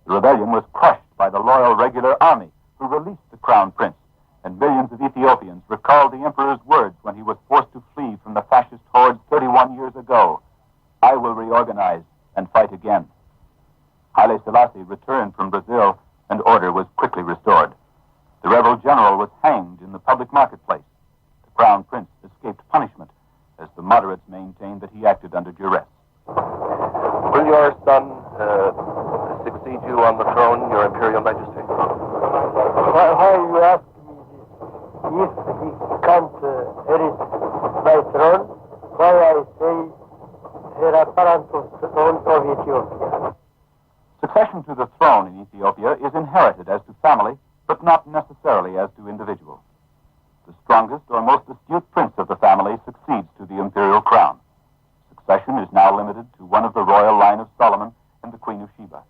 The rebellion was crushed by the loyal regular army, who released the crown prince, and millions of Ethiopians recalled the emperor's words when he was forced to flee from the fascist hordes 31 years ago. I will reorganize and fight again. Haile Selassie returned from Brazil, and order was quickly restored. The rebel general was hanged in the public marketplace. The crown prince escaped punishment, as the moderates maintained that he acted under duress. Will your son succeed you on the throne, Your Imperial Majesty? Why you ask me this? If he can't inherit my throne, why I say her apparent throne of Ethiopia? Succession to the throne in Ethiopia is inherited as to family, but not necessarily as to individual. The strongest or most astute prince of the family succeeds to the imperial crown. Succession is now limited to one of the royal line of Solomon and the Queen of Sheba.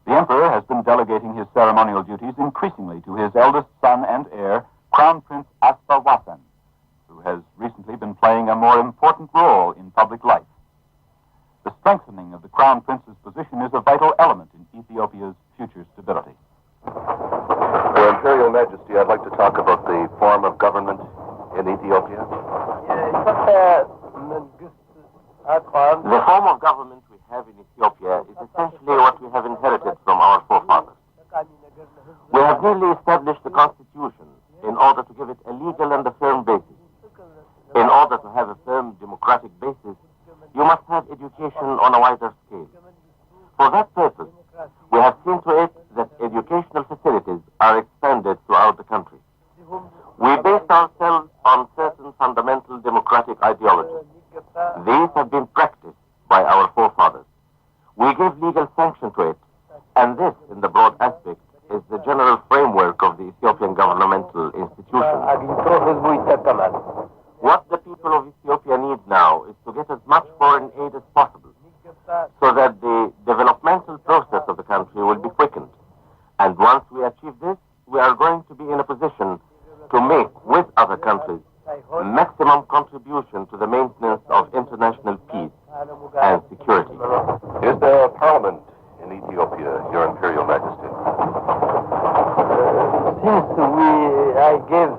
The emperor has been delegating his ceremonial duties increasingly to his eldest son and heir, Crown Prince Asfawasan, who has recently been playing a more important role in public life. The strengthening of the Crown Prince's position is a vital element in Ethiopia's future stability. Your Imperial Majesty, I'd like to talk about the form of government in Ethiopia. The form of government we have in Ethiopia is essentially what we have inherited from our forefathers. We have merely established the constitution in order to give it a legal and a firm basis. In order to have a firm democratic basis, you must have education on a wider scale. For that purpose, we have seen to it that educational facilities are expanded throughout the country. We based ourselves on certain fundamental democratic ideologies. These have been practiced by our forefathers. We gave legal sanction to it, and this, in the broad aspect, is the general framework of the Ethiopian governmental institutions. What the people of Ethiopia need now is to get as much foreign aid as possible, so that the developmental process of the country will be quickened. And once we achieve this, we are going to be in a position to make, with other countries, maximum contribution to the maintenance of international peace and security. Is there a parliament in Ethiopia, Your Imperial Majesty? Since I gave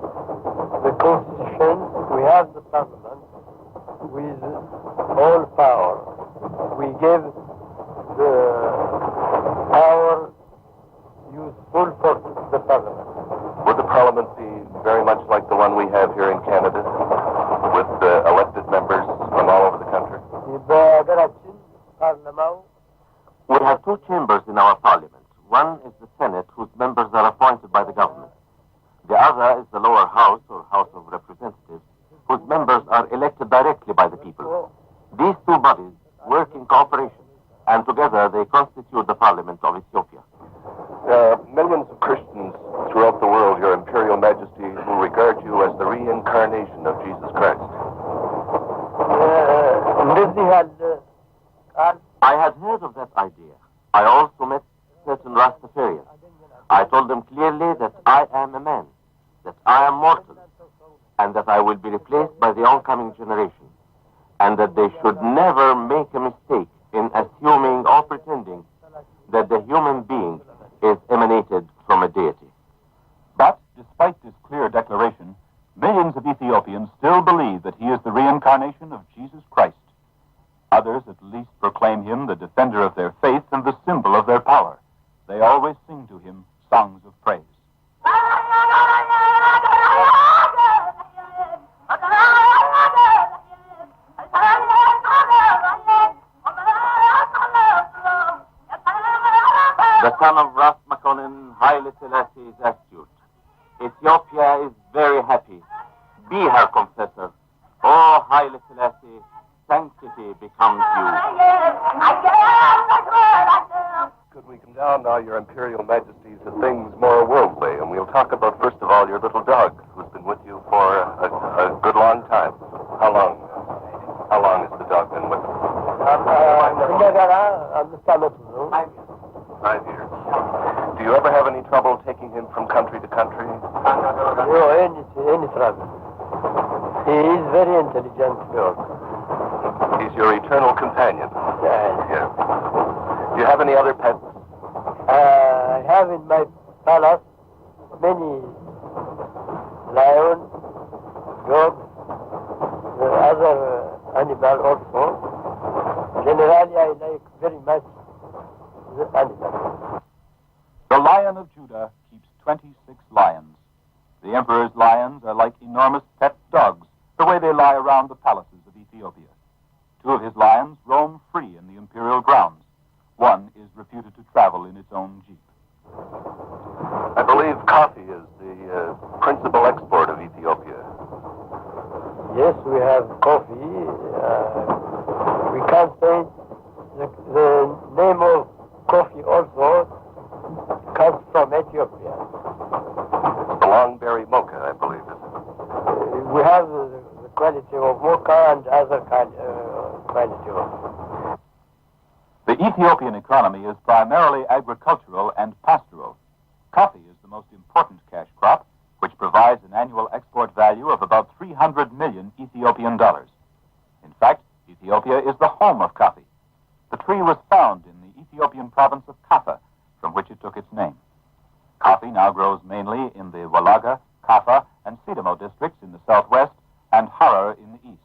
the constitution, we have the parliament with all power. We give the power useful for the parliament. Would the parliament be very much like the one we have here in Canada, with elected members from all over the country? We have two chambers in our parliament. One is the Senate, whose members are appointed by the government. The other is the lower house, or House of Representatives, whose members are elected directly by the people. These two bodies work in cooperation, and together they constitute the Parliament of Ethiopia. There are millions of Christians throughout the world, Your Imperial Majesty, who regard you as the reincarnation of Jesus Christ. I had heard of that idea. I also met certain Rastafarians. I told them clearly that I am a man, that I am mortal, and that I will be replaced by the oncoming generation, and that they should never make a mistake in assuming or pretending that the human being is emanated from a deity. But, despite this clear declaration, millions of Ethiopians still believe that he is the reincarnation of Jesus Christ. Others at least proclaim him the defender of their faith and the symbol of their power. They always sing to him songs of praise. The son of Ras Makonnen, Haile Selassie, is astute. Ethiopia is very happy. Be her confessor. Oh, Haile Selassie, sanctity becomes you. Could we come down now, Your Imperial Majesty, to things more worldly, and we'll talk about, first of all, your little dog, who's been with you for a good long time. How long has the dog been with you? 5 years. Do you ever have any trouble taking him from country to country? No, any trouble. He is very intelligent dog. He's your eternal companion. Yes. Yeah. Do you have any other pets? I have in my palace many lions, dogs, other animals also. Generally, I like very much the animals. The Lion of Judah keeps 26 lions. The emperor's lions are like enormous pet dogs, the way they lie around the palaces of Ethiopia. 2 of his lions roam free in the imperial grounds. One is reputed to travel in its own jeep. I believe coffee is the principal export of Ethiopia. Yes, we have coffee. We can't say the name of coffee also comes from Ethiopia. The longberry mocha, I believe, is it? We have the quality of mocha and other quality of. The Ethiopian economy is primarily agricultural and pastoral. Coffee is the most important cash crop, which provides an annual export value of about 300 million Ethiopian dollars. In fact, Ethiopia is the home of coffee. The tree was found in the Ethiopian province of Kaffa, from which it took its name. Coffee now grows mainly in the Walaga, Kaffa, and Sidamo districts in the southwest and Harar in the east.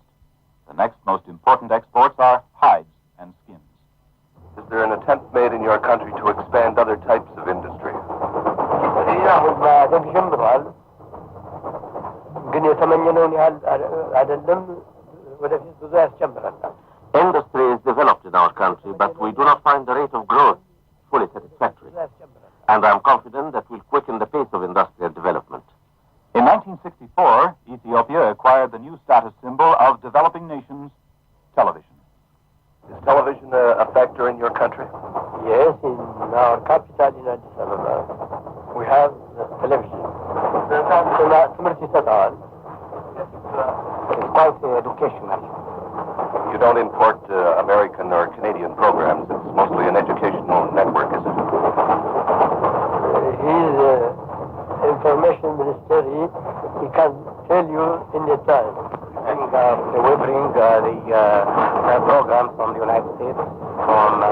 The next most important exports are hides and skins. Is there an attempt made in your country to expand other types of industry? Industry is developed in our country, but we do not find the rate of growth fully satisfactory. And I'm confident that we'll quicken the pace of industrial development. In 1964, Ethiopia acquired the new status symbol of developing nations, television. Is television a factor in your country? Yes, in our capital in Addis Ababa, we have the television. It's quite educational. You don't import American or Canadian programs. It's mostly an educational network, is it? He's information minister. He can tell you in the time. And we bring the programs from the United States, from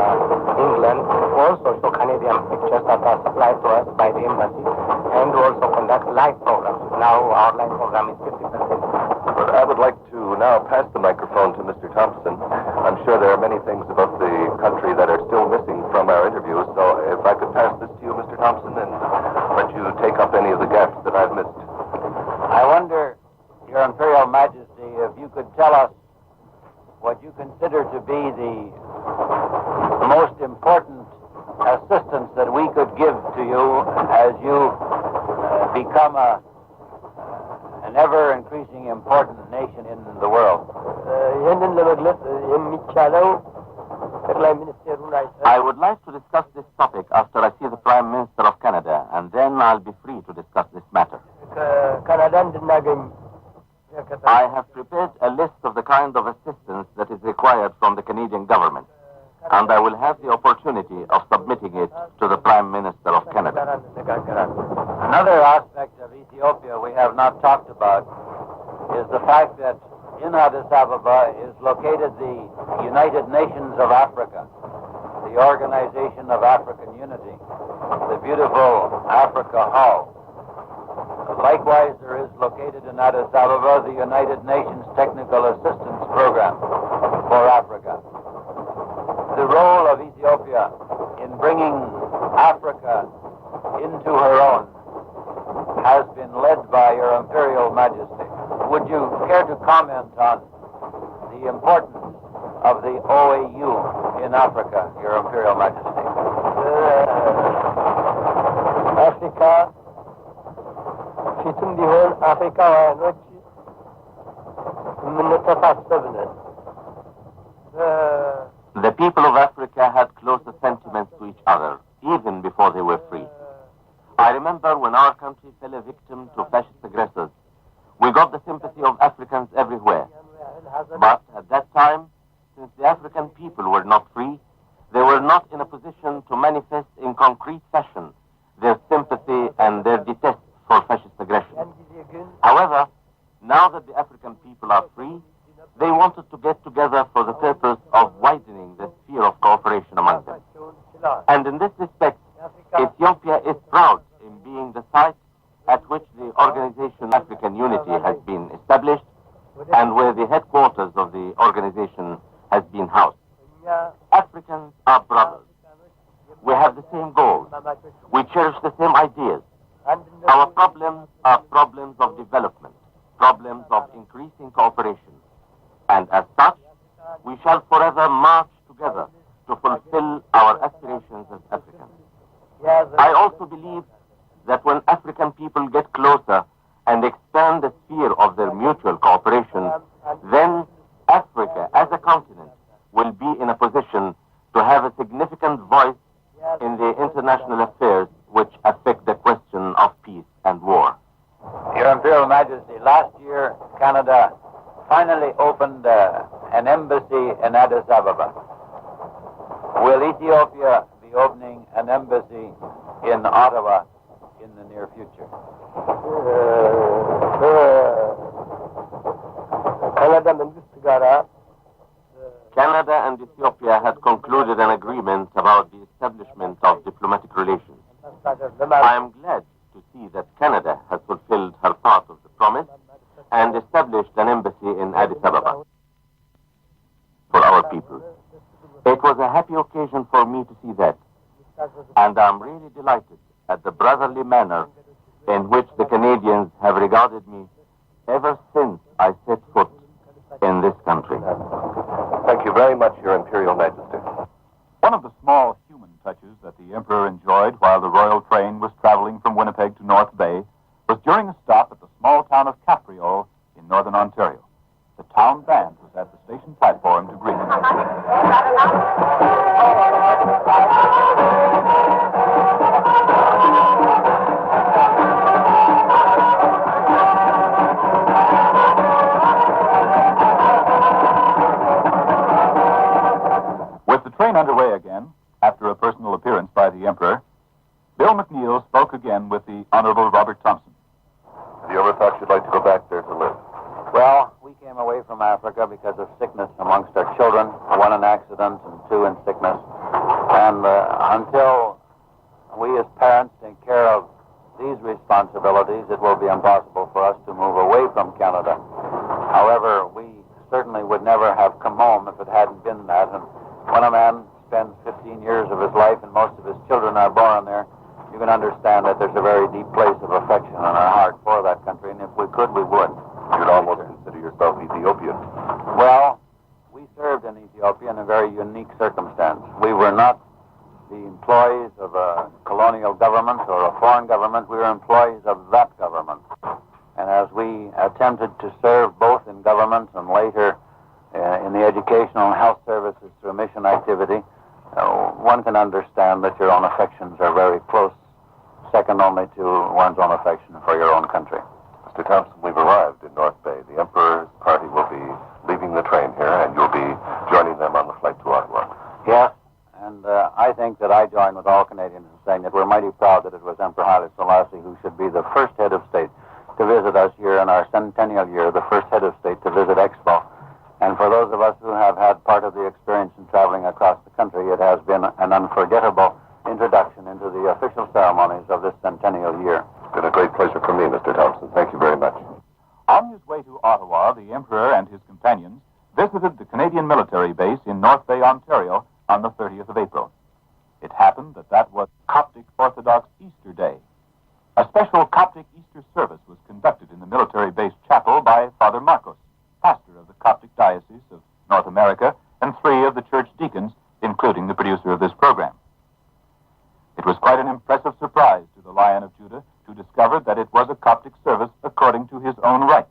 England, also show Canadian pictures that are supplied to us by the embassy, and also conduct live programs. Now our live program is 50%. But I would like to now pass the microphone to Mr. Thompson. I'm sure there are many things about the country that are still missing from our interview, so if I could pass this to you, Mr. Thompson, and let you take up any of the gaps that I've missed. I wonder, Your Imperial Majesty, if you could tell us what you consider to be the most important assistance that we could give to you as you become an ever-increasing important nation in the world. I would like to discuss this topic after I see the Prime Minister of Canada, and then I'll be free to discuss this matter. I have prepared a list of the kind of assistance that is required from the Canadian government, and I will have the opportunity of submitting it to the Prime Minister of Canada. Another aspect of Ethiopia we have not talked about is the fact that in Addis Ababa is located the United Nations of Africa, the Organization of African Unity, the beautiful Africa Hall. Likewise, there is located in Addis Ababa the United Nations Technical Assistance Program for Africa. The role of Ethiopia in bringing Africa into her own has been led by Your Imperial Majesty. Would you care to comment on the importance of the OAU in Africa, Your Imperial Majesty? Africa, ፊትም ቢሆን አፍሪካውያኖች የምንተሳሰብነን The people of Africa had closer sentiments to each other, even before they were free. I remember when our country fell a victim to fascist aggressors, we got the sympathy of Africans everywhere. But at that time, since the African people were not free, they were not in a position to manifest in concrete fashion their sympathy and their detest for fascist aggression. However, now that the African people are free, they wanted to get together for the purpose of widening the sphere of cooperation among them. And in this respect, Ethiopia is proud in being the site at which the Organization African Unity has been established and where the headquarters of the organization has been housed. Africans are brothers. We have the same goals. We cherish the same ideas. Our problems are problems of development, problems of increasing cooperation. And as such, we shall forever march together to fulfill our aspirations as Africans. I also believe that when African people get closer and expand the sphere of their mutual cooperation, then Africa as a continent will be in a position to have a significant voice in the international affairs which affect the question of peace and war. Your Imperial Majesty, last year Canada finally opened an embassy in Addis Ababa. Will Ethiopia be opening an embassy in Ottawa in the near future? Canada and Ethiopia had concluded an agreement about the establishment of diplomatic relations. I am glad to see that Canada has fulfilled her part of the promise and established an embassy in Addis Ababa for our people. It was a happy occasion for me to see that, and I'm really delighted at the brotherly manner in which the Canadians have regarded me ever since I set foot in this country. Thank you very much, Your Imperial Majesty. One of the small human touches that the Emperor enjoyed while the royal train was traveling from Winnipeg to North Bay was during a stop at the small town of Capreol in northern Ontario. The town band was at the station platform to greet him. With the train underway again, after a personal appearance by the Emperor, Bill McNeil spoke again with the Honorable Robert Thompson. Have you ever thought you'd like to go back there to live? Well, we came away from Africa because of sickness amongst our children, one in accident and two in sickness. And until we as parents take care of these responsibilities, it will be impossible for us to move away from Canada. However, we certainly would never have come home if it hadn't been that. And when a man spends 15 years of his life and most of his children are born there, you can understand that there's a very deep place of affection in our heart for that country, and if we could, we would. You'd almost consider yourself Ethiopian. Well, we served in Ethiopia in a very unique circumstance. We were not the employees of a colonial government or a foreign government. We were employees of that government. And as we attempted to serve both in government and later in the educational and health services through mission activity, one can understand that your own affections are very close, second only to one's own affection for your own country. Mr. Thompson, we've arrived in North Bay. The Emperor's party will be leaving the train here, and you'll be joining them on the flight to Ottawa. Yes, and I think that I join with all Canadians in saying that we're mighty proud that it was Emperor Haile Selassie who should be the first head of state to visit us here in our centennial year, the first head of state to visit Expo. And for those of us who have had part of the experience in traveling across the country, it has been an unforgettable introduction into the official ceremonies of this centennial year. It's been a great pleasure for me, Mr. Thompson. Thank you very much. On his way to Ottawa, the Emperor and his companions visited the Canadian military base in North Bay, Ontario on the 30th of April. It happened that that was Coptic Orthodox Easter Day. A special Coptic Easter service was conducted in the military base chapel by Father Marcos, pastor of the Coptic Diocese of North America, and 3 of the church deacons, including the producer of this program. It was quite an impressive surprise to the Lion of Judah to discover that it was a Coptic service according to his own right.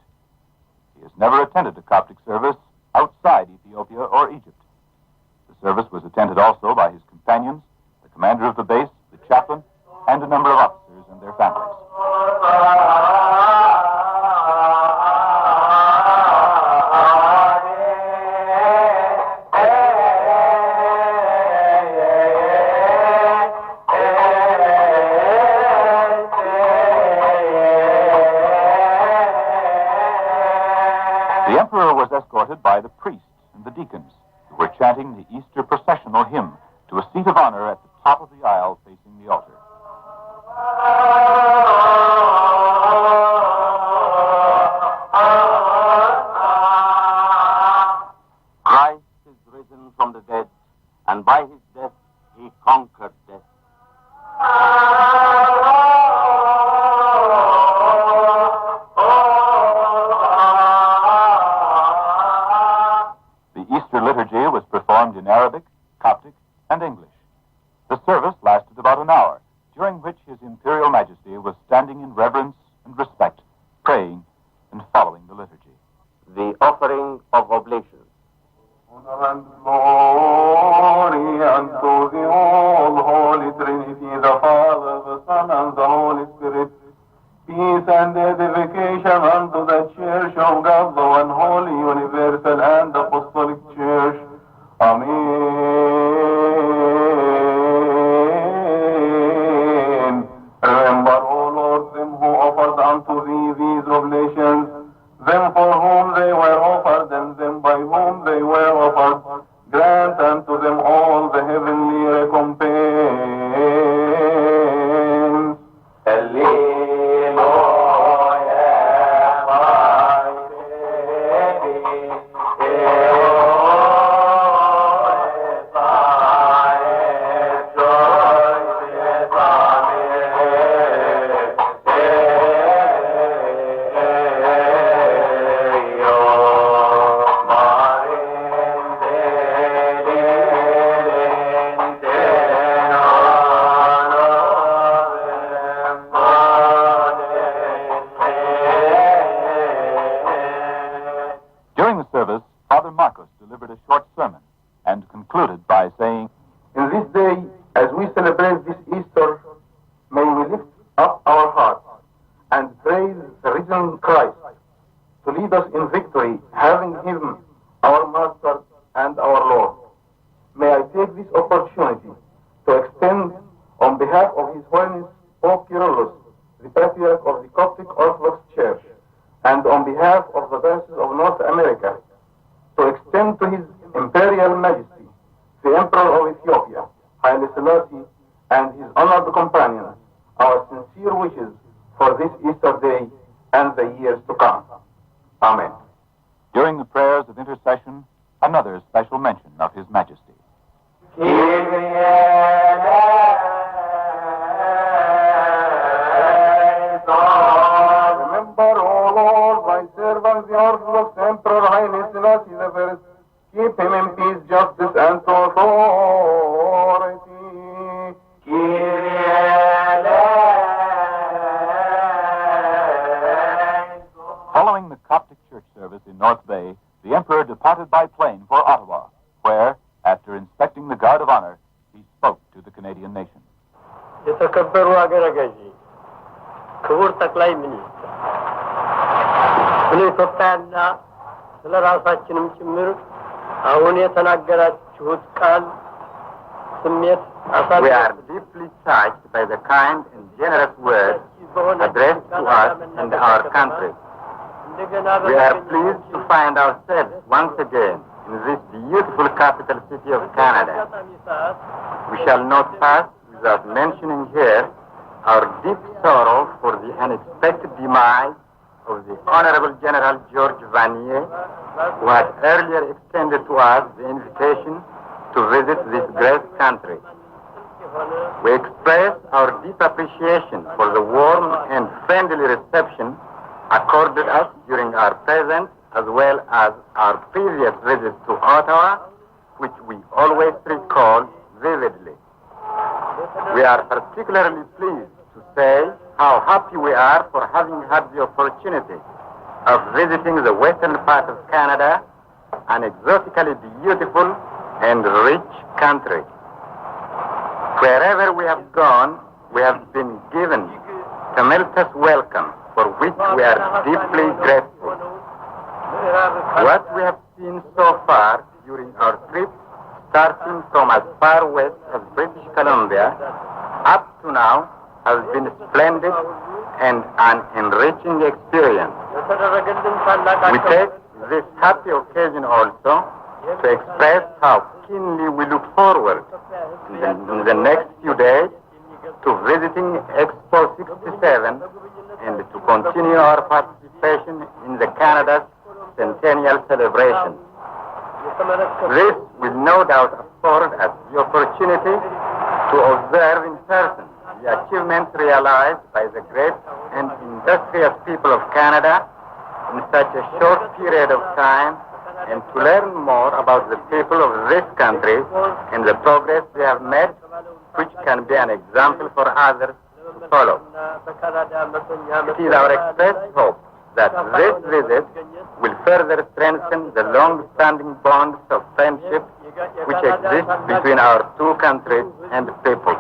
He has never attended a Coptic service outside Ethiopia or Egypt. The service was attended also by his companions, the commander of the base, the chaplain, and a number of officers and their families. The Emperor was escorted by the priests and the deacons, who were chanting the Easter processional hymn to a seat of honor at the top of the aisle facing the altar. Christ is risen from the dead, and by his death he conquered death. The Easter liturgy was performed in Arabic, Coptic, and English. The service lasted about an hour, during which His Imperial Majesty was standing in reverence and respect, praying and following the liturgy. The offering of oblation. Honor and glory unto the all Holy Trinity, the Father, the Son, and the Holy Spirit. Peace and edification unto the Church of God, the one holy, universal, and apostolic Church. Amen. Remember, O Lord, them who offered unto thee these oblations, them for whom they were offered, and them by whom they were offered. Grant unto them all the heavenly recompense. During the service, Father Marcos delivered a short sermon and concluded by saying, In this day, as we celebrate this Easter, may we lift up our hearts and praise the risen Christ to lead us in victory, having Him our Master and our Lord. May I take this opportunity to extend on behalf of His Holiness Pope Kyrillos, the Patriarch of the Coptic Orthodox Church, and on behalf of the Diocese of North America, to extend to His Imperial Majesty, the Emperor of Ethiopia, Haile Selassie, and his honored companions, our sincere wishes for this Easter day and the years to come. Amen. during the prayers of intercession, another special mention of His Majesty. Remember, O Lord, thy servant, the Orthodox Emperor Haile Selassie I. Keep him in peace, justice, and authority. Following the Coptic church service in North Bay, the Emperor departed by plane for Ottawa, where, after inspecting the guard of honor, he spoke to the Canadian nation. የተከበሩ አገረ ገዢ፣ ክቡር ጠቅላይ ሚኒስትር፣ ስለ ኢትዮጵያና ስለ ራሳችንም ጭምር አሁን የተናገራችሁት ቃል ስሜት We are deeply touched by the kind and generous words addressed to us and our country. We are pleased to find ourselves once again in this beautiful capital city of Canada. We shall not pass without mentioning here our deep sorrow for the unexpected demise of the Honorable General George Vanier, who had earlier extended to us the invitation to visit this great country. We express our deep appreciation for the warm and friendly reception accorded us during our present as well as our previous visits to Ottawa, which we always recall vividly. We are particularly pleased to say how happy we are for having had the opportunity of visiting the western part of Canada, an exotically beautiful and rich country. Wherever we have gone, we have been given tumultuous welcome, for which we are deeply grateful. What we have seen so far during our trip, starting from as far west as British Columbia, up to now, has been splendid and an enriching experience. We take this happy occasion also to express how keenly we look forward in the next few days to visiting for 67 and to continue our participation in the Canada's centennial celebration. This will no doubt afford us the opportunity to observe in person the achievements realized by the great and industrious people of Canada in such a short period of time, and to learn more about the people of this country and the progress they have made, which can be an example for others to follow. It is our expressed hope that this visit will further strengthen the long-standing bonds of friendship which exist between our two countries and peoples.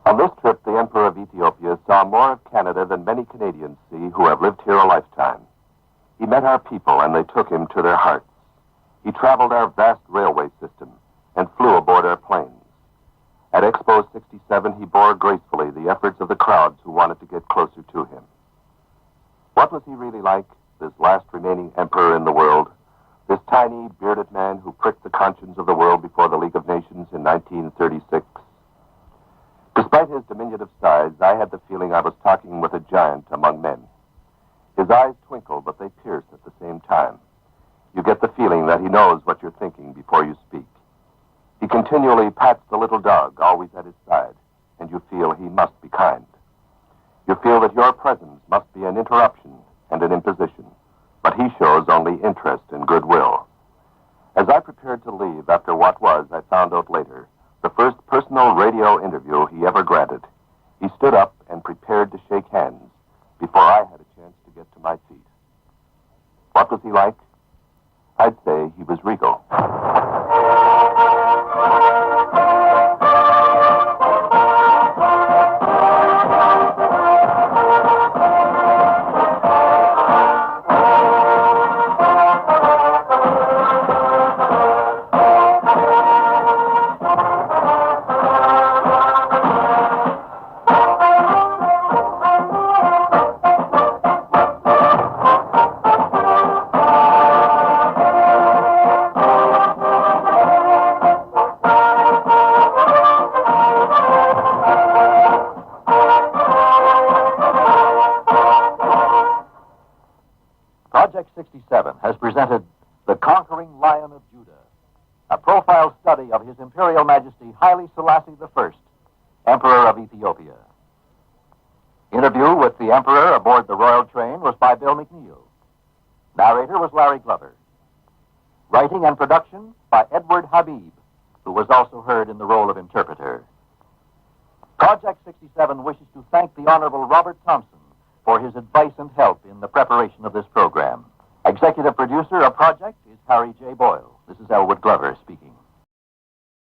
On this trip, the Emperor of Ethiopia saw more of Canada than many Canadians see who have lived here a lifetime. He met our people, and they took him to their hearts. He traveled our vast railway system and flew aboard our planes. At Expo 67, he bore gracefully the efforts of the crowds who wanted to get closer to him. What was he really like, this last remaining emperor in the world, this tiny, bearded man who pricked the conscience of the world before the League of Nations in 1936? Despite his diminutive size, I had the feeling I was talking with a giant among men. His eyes twinkle, but they pierce at the same time. You get the feeling that he knows what you're thinking before you speak. He continually pats the little dog, always at his side, and you feel he must be kind. You feel that your presence must be an interruption and an imposition, but he shows only interest and goodwill. As I prepared to leave after what was, I found out later, the first personal radio interview he ever granted, he stood up and prepared to shake hands before I had a chance to get to my feet. What was he like? I'd say he was regal. Project 67 has presented The Conquering Lion of Judah, a profile study of His Imperial Majesty Haile Selassie I, Emperor of Ethiopia. Interview with the Emperor aboard the royal train was by Bill McNeil. Narrator was Larry Glover. Writing and production by Edward Habib, who was also heard in the role of interpreter. Project 67 wishes to thank the Honorable Robert Thompson for his advice and help in the preparation of this program. Executive producer of Project is Harry J. Boyle. This is Elwood Glover speaking.